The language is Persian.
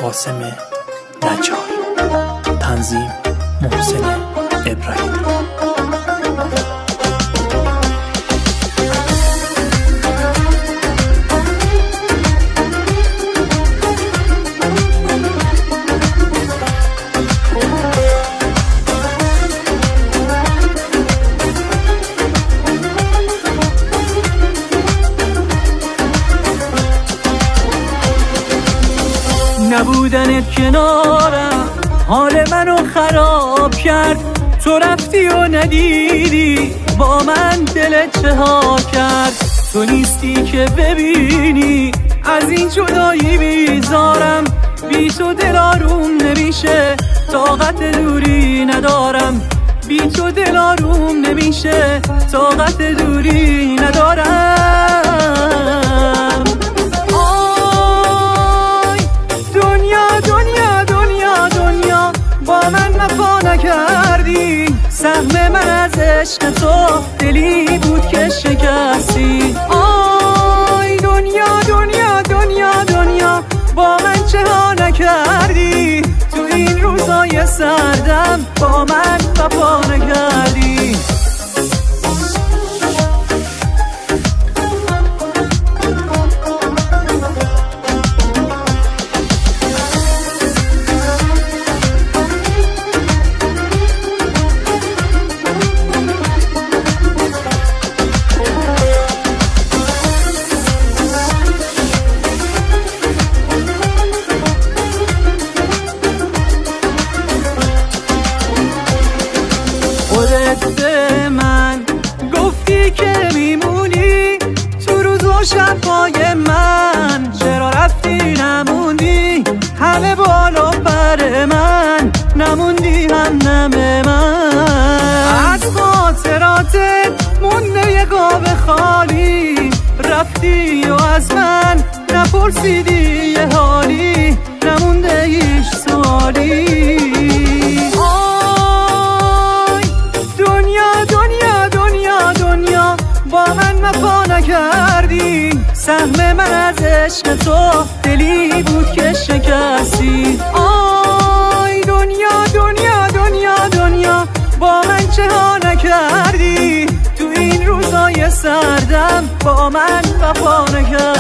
قاسم نجار، تنظیم محسن ابراهیمی. نبودنت کنارم حال منو خراب کرد، تو رفتی و ندیدی با من دلت چه ها کرد. تو نیستی که ببینی از این جدایی بیزارم، بی تو دل آروم نمیشه طاقت دوری ندارم، بی تو دل آروم نمیشه طاقت دوری ندارم. با من وفا نکردی، سهم من از عشق تو دلی بود که شکستی. آی دنیا دنیا دنیا دنیا، با من چه ها نکردی، تو این روزای سردم با من وفا نکردی. به من گفتی که میمونی تو روز و شبهای من، چرا رفتی نموندی همه بالا پر من، نموندی هم نم من. از خاطراتت مونده یه قاب خالی، رفتی و از من نپرسیدی یه حالی، نمونده هیچ سوالی. با من وفا نکردی، سهم من از عشق تو دلی بود که شکستی. آی دنیا دنیا دنیا دنیا، با من چه ها نکردی، تو این روزای سردم با من وفا نکردی.